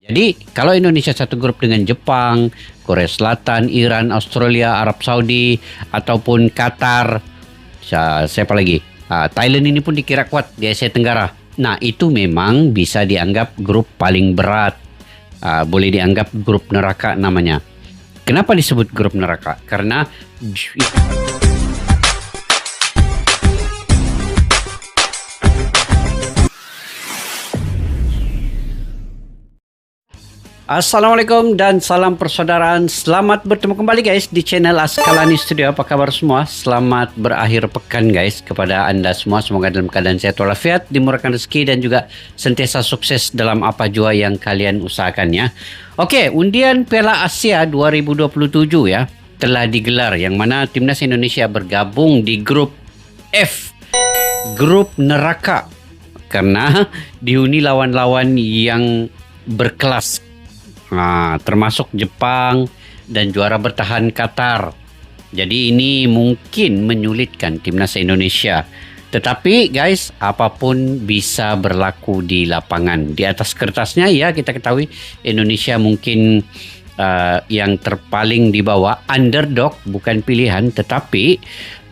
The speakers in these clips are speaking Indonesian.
Jadi kalau Indonesia satu grup dengan Jepang, Korea Selatan, Iran, Australia, Arab Saudi ataupun Qatar, siapa lagi? Thailand ini pun dikira kuat di Asia Tenggara. Nah, itu memang bisa dianggap grup paling berat. Boleh dianggap grup neraka namanya. Kenapa disebut grup neraka? Karena Assalamualaikum dan salam persaudaraan. Selamat bertemu kembali guys di channel Askalani Studio. Apa kabar semua? Selamat berakhir pekan guys kepada anda semua. Semoga dalam keadaan sehat walafiat, dimurahkan rezeki dan juga sentiasa sukses dalam apa jua yang kalian usahakan ya. Okey, undian Piala Asia 2027 ya telah digelar, yang mana timnas Indonesia bergabung di grup F, grup neraka, karena dihuni lawan-lawan yang berkelas. Termasuk Jepang dan juara bertahan Qatar. Jadi ini mungkin menyulitkan timnas Indonesia. Tetapi guys, apapun bisa berlaku di lapangan. Di atas kertasnya ya kita ketahui Indonesia mungkin yang terpaling di bawah, underdog bukan pilihan. Tetapi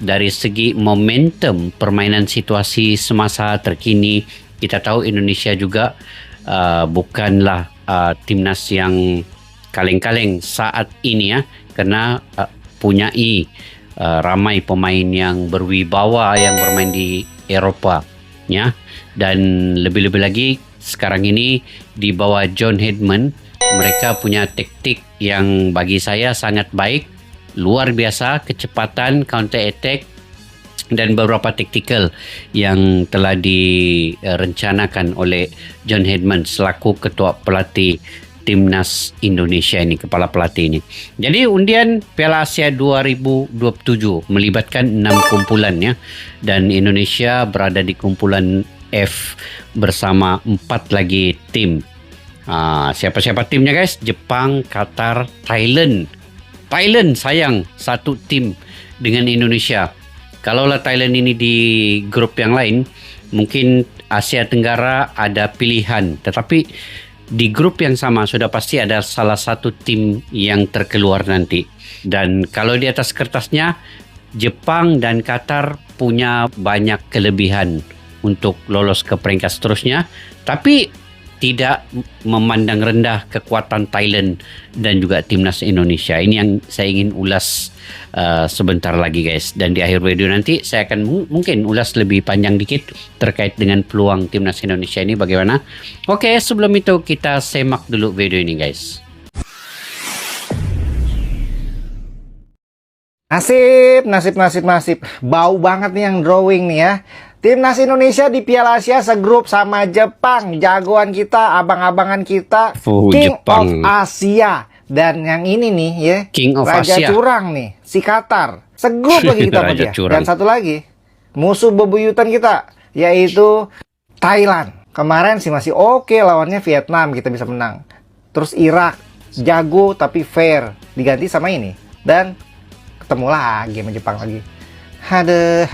dari segi momentum permainan situasi semasa terkini, kita tahu Indonesia juga bukanlah timnas yang kaleng-kaleng saat ini ya, karena punyai ramai pemain yang berwibawa yang bermain di Eropah ya, dan lebih-lebih lagi sekarang ini di bawah John Hedman, mereka punya taktik yang bagi saya sangat baik, luar biasa, kecepatan, counter attack dan beberapa taktikal yang telah direncanakan oleh John Hedman selaku ketua pelatih timnas Indonesia ini, kepala pelatih ini. Jadi undian Piala Asia 2027 melibatkan 6 kumpulan ya, dan Indonesia berada di kumpulan F bersama 4 lagi tim. Siapa-siapa timnya guys? Jepang, Qatar, Thailand. Thailand sayang satu tim dengan Indonesia. Kalaulah Thailand ini di grup yang lain, mungkin Asia Tenggara ada pilihan. Tetapi di grup yang sama sudah pasti ada salah satu tim yang terkeluar nanti. Dan kalau di atas kertasnya, Jepang dan Qatar punya banyak kelebihan untuk lolos ke peringkat seterusnya. Tapi tidak memandang rendah kekuatan Thailand dan juga timnas Indonesia. Ini yang saya ingin ulas sebentar lagi guys. Dan di akhir video nanti saya akan mungkin ulas lebih panjang dikit terkait dengan peluang timnas Indonesia ini bagaimana. Oke, sebelum itu kita semak dulu video ini guys. Nasib. Bau banget nih yang drawing nih ya. Timnas Indonesia di Piala Asia segrup sama Jepang. Jagoan kita, abang-abangan kita, King Jepang of Asia. Dan yang ini nih ya, King of Raja Asia. Curang nih, si Qatar. Segrup lagi kita sama dia. Dan satu lagi, musuh bebuyutan kita, yaitu Thailand. Kemarin sih masih oke, lawannya Vietnam, kita bisa menang. Terus Irak, jago tapi fair, diganti sama ini. Dan ketemu lagi sama Jepang lagi. Aduh.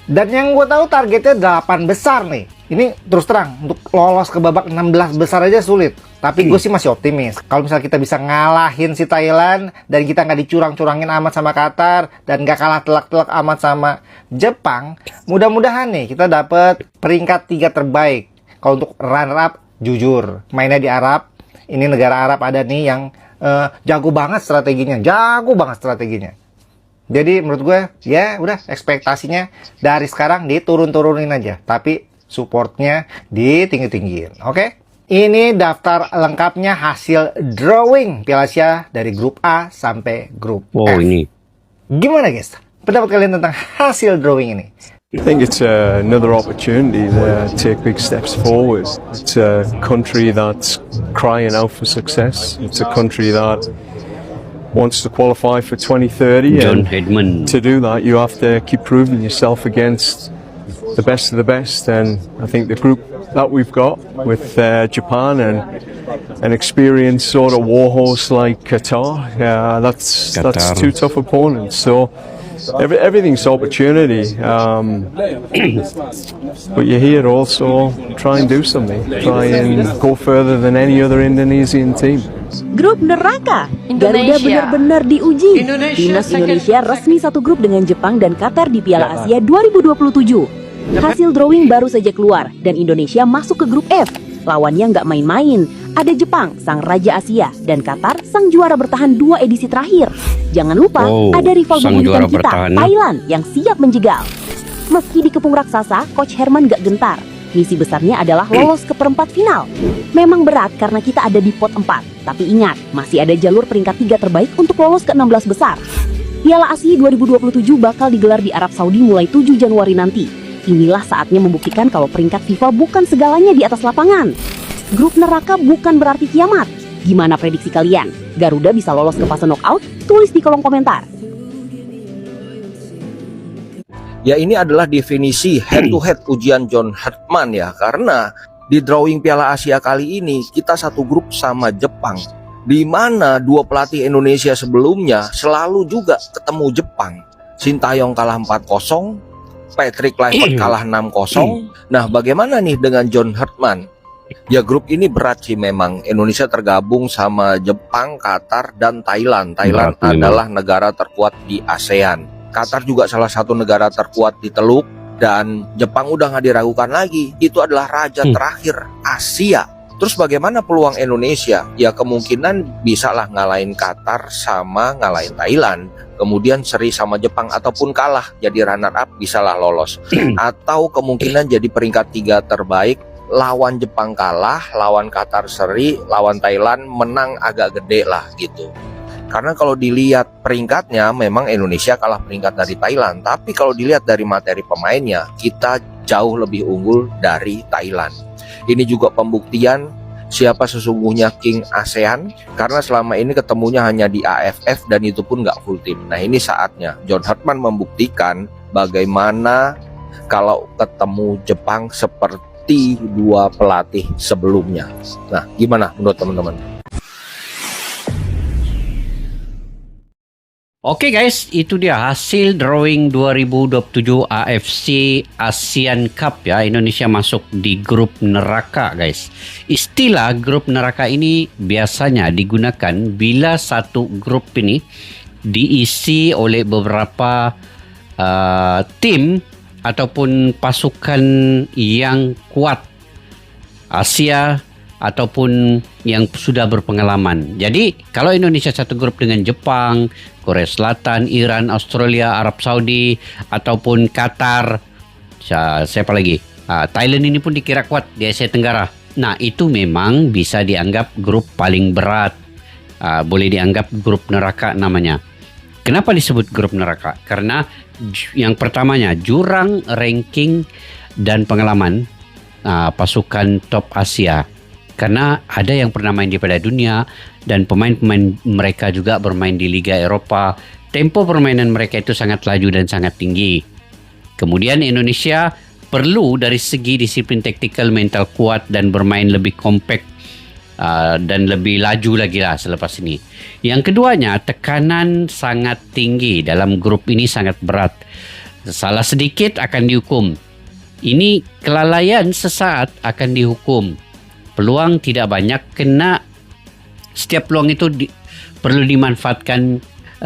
Dan yang gue tahu targetnya 8 besar nih. Ini terus terang, untuk lolos ke babak 16 besar aja sulit. Tapi gue sih masih optimis. Kalau misalnya kita bisa ngalahin si Thailand, dan kita nggak dicurang-curangin amat sama Qatar, dan nggak kalah telak-telak amat sama Jepang, mudah-mudahan nih kita dapet peringkat 3 terbaik. Kalau untuk runner up, jujur, mainnya di Arab. Ini negara Arab ada nih yang jago banget strateginya. Jadi menurut gue ya udah, ekspektasinya dari sekarang diturun-turunin aja, tapi supportnya ditinggi-tinggiin. Oke? Ini daftar lengkapnya hasil drawing Piala Asia dari grup A sampai grup F. Ini. Gimana guys? Pendapat kalian tentang hasil drawing ini? I think it's another opportunity to take big steps forward. It's a country that's crying out for success. It's a country that wants to qualify for 2030. John Hedman. To do that, you have to keep proving yourself against the best of the best. And I think the group that we've got with Japan and an experienced sort of warhorse like Qatar, that's two tough opponents. So everything's opportunity. But you're here also try and do something. Try and go further than any other Indonesian team. Grup neraka, Garuda Indonesia. benar-benar diuji. Indonesia Timnas second- Indonesia resmi satu grup dengan Jepang dan Qatar di Piala Asia 2027. Hasil drawing baru saja keluar dan Indonesia masuk ke grup F. Lawannya nggak main-main. Ada Jepang, sang raja Asia, dan Qatar, sang juara bertahan 2 edisi terakhir. Jangan lupa, ada rival sang juara bebuyutan kita, bertahan. Thailand, yang siap menjegal. Meski dikepung raksasa, Coach Herman gak gentar. Misi besarnya adalah lolos ke perempat final. Memang berat karena kita ada di pot 4. Tapi ingat, masih ada jalur peringkat 3 terbaik untuk lolos ke 16 besar. Piala Asia 2027 bakal digelar di Arab Saudi mulai 7 Januari nanti. Inilah saatnya membuktikan kalau peringkat FIFA bukan segalanya di atas lapangan. Grup neraka bukan berarti kiamat. Gimana prediksi kalian? Garuda bisa lolos ke fase knockout? Tulis di kolom komentar. Ya, ini adalah definisi head-to-head ujian John Hartman ya, karena di drawing Piala Asia kali ini kita satu grup sama Jepang, di mana dua pelatih Indonesia sebelumnya selalu juga ketemu Jepang. Sintayong kalah 4-0, Patrick Kluivert kalah 6-0. Nah, bagaimana nih dengan John Hartman? Ya, grup ini berat sih memang. Indonesia tergabung sama Jepang, Qatar, dan Thailand. Thailand Berat memang. adalah negara terkuat di ASEAN. Qatar juga salah satu negara terkuat di Teluk, dan Jepang udah nggak diragukan lagi. Itu adalah raja terakhir Asia. Terus bagaimana peluang Indonesia? Ya kemungkinan bisa lah ngalahin Qatar sama ngalahin Thailand. Kemudian seri sama Jepang ataupun kalah jadi runner up bisa lah lolos. Atau kemungkinan jadi peringkat 3 terbaik, lawan Jepang kalah, lawan Qatar seri, lawan Thailand menang agak gede lah gitu. Karena kalau dilihat peringkatnya memang Indonesia kalah peringkat dari Thailand. Tapi kalau dilihat dari materi pemainnya, kita jauh lebih unggul dari Thailand. Ini juga pembuktian siapa sesungguhnya King ASEAN, karena selama ini ketemunya hanya di AFF dan itu pun nggak full tim. Nah, ini saatnya John Hartman membuktikan bagaimana kalau ketemu Jepang seperti dua pelatih sebelumnya. Nah, gimana menurut teman-teman? Oke guys, itu dia hasil drawing 2027 AFC Asian Cup ya. Indonesia masuk di grup neraka guys. Istilah grup neraka ini biasanya digunakan bila satu grup ini diisi oleh beberapa tim ataupun pasukan yang kuat Asia ataupun yang sudah berpengalaman. Jadi kalau Indonesia satu grup dengan Jepang, Korea Selatan, Iran, Australia, Arab Saudi ataupun Qatar, siapa lagi? Thailand ini pun dikira kuat di Asia Tenggara. Nah, itu memang bisa dianggap grup paling berat. Boleh dianggap grup neraka namanya. Kenapa disebut grup neraka? Karena yang pertamanya jurang ranking dan pengalaman pasukan top Asia. Karena ada yang pernah main di Piala Dunia dan pemain-pemain mereka juga bermain di Liga Eropa. Tempo permainan mereka itu sangat laju dan sangat tinggi. Kemudian Indonesia perlu dari segi disiplin taktikal, mental kuat dan bermain lebih kompak dan lebih laju lagi lah selepas ini. Yang keduanya, tekanan sangat tinggi dalam grup ini, sangat berat. Salah sedikit akan dihukum. Ini kelalaian sesaat akan dihukum. Peluang tidak banyak, kena setiap peluang itu perlu dimanfaatkan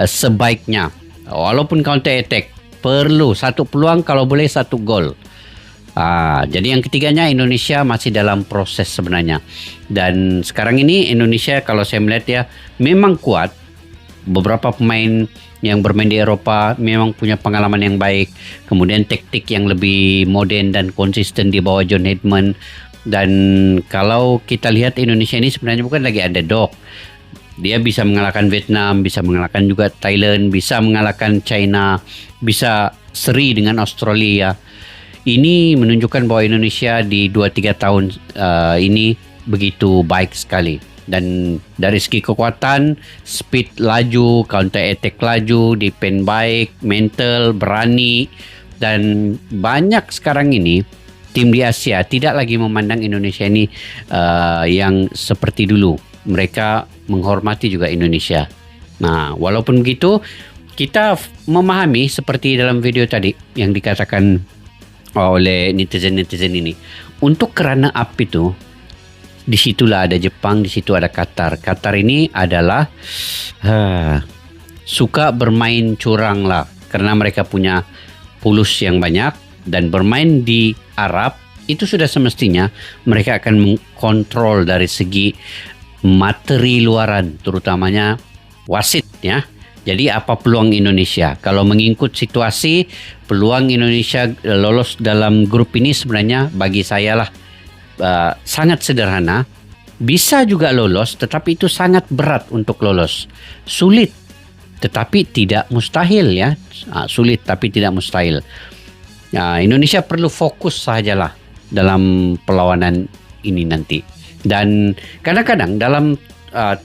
sebaiknya. Walaupun counter attack, perlu satu peluang, kalau boleh satu gol. Jadi yang ketiganya, Indonesia masih dalam proses sebenarnya. Dan sekarang ini Indonesia kalau saya melihat ya memang kuat. Beberapa pemain yang bermain di Eropa memang punya pengalaman yang baik. Kemudian taktik yang lebih modern dan konsisten di bawah John Hartman. Dan kalau kita lihat Indonesia ini sebenarnya bukan lagi underdog. Dia bisa mengalahkan Vietnam, bisa mengalahkan juga Thailand, bisa mengalahkan China, bisa seri dengan Australia. Ini menunjukkan bahwa Indonesia di 2-3 tahun ini begitu baik sekali. Dan dari segi kekuatan, speed laju, counter attack laju, defend baik, mental, berani. Dan banyak sekarang ini tim di Asia tidak lagi memandang Indonesia ini yang seperti dulu. Mereka menghormati juga Indonesia. Nah, walaupun begitu, kita memahami seperti dalam video tadi yang dikatakan oleh netizen-netizen ini. Untuk kerana up itu, disitulah ada Jepang, di situ ada Qatar. Qatar ini adalah suka bermain curang lah, karena mereka punya pulus yang banyak, dan bermain di Arab itu sudah semestinya mereka akan mengkontrol dari segi materi luaran, terutamanya wasit ya. Jadi apa peluang Indonesia? Kalau mengikut situasi, peluang Indonesia lolos dalam grup ini sebenarnya bagi saya lah sangat sederhana. Bisa juga lolos, tetapi itu sangat berat untuk lolos. Sulit, tetapi tidak mustahil ya. Sulit tapi tidak mustahil. Indonesia perlu fokus sajalah dalam perlawanan ini nanti. Dan kadang-kadang dalam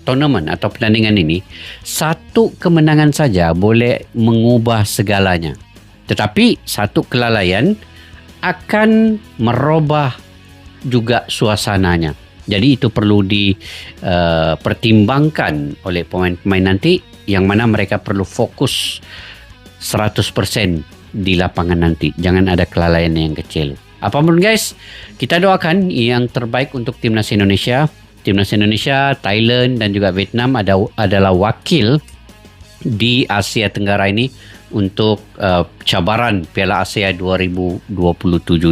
tournament atau pertandingan ini, satu kemenangan saja boleh mengubah segalanya. Tetapi satu kelalaian akan merubah juga suasananya. Jadi itu perlu dipertimbangkan oleh pemain-pemain nanti, yang mana mereka perlu fokus 100% di lapangan nanti. Jangan ada kelalaian yang kecil. Apapun guys, kita doakan yang terbaik untuk timnas Indonesia. Timnas Indonesia, Thailand dan juga Vietnam adalah wakil di Asia Tenggara ini untuk cabaran Piala Asia 2027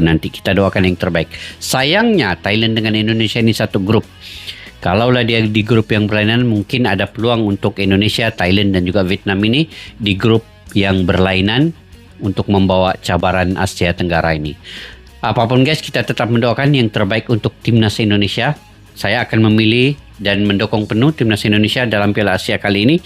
nanti. Kita doakan yang terbaik. Sayangnya Thailand dengan Indonesia ini satu grup. Kalaulah dia di grup yang berlainan, mungkin ada peluang untuk Indonesia, Thailand dan juga Vietnam ini di grup yang berlainan untuk membawa cabaran Asia Tenggara ini. Apapun guys, kita tetap mendoakan yang terbaik untuk timnas Indonesia. Saya akan memilih dan mendukung penuh timnas Indonesia dalam Piala Asia kali ini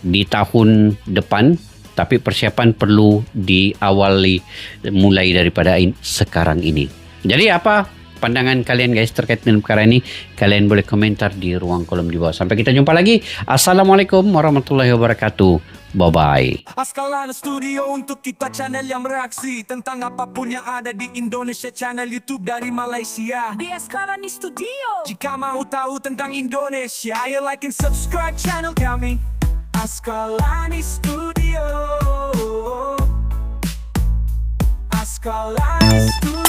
di tahun depan. Tapi persiapan perlu diawali mulai daripada sekarang ini. Jadi apa pandangan kalian guys terkait dengan perkara ini? Kalian boleh komentar di ruang kolom di bawah. Sampai kita jumpa lagi. Assalamualaikum warahmatullahi wabarakatuh. Bye-bye. Askalana Studio untuk kita channel yang bereaksi tentang apapun yang ada di Indonesia, channel YouTube dari Malaysia di Askalani Studio. Jika mau tahu tentang Indonesia, ayo like and subscribe channel kami Askalani Studio. Askalani Studio.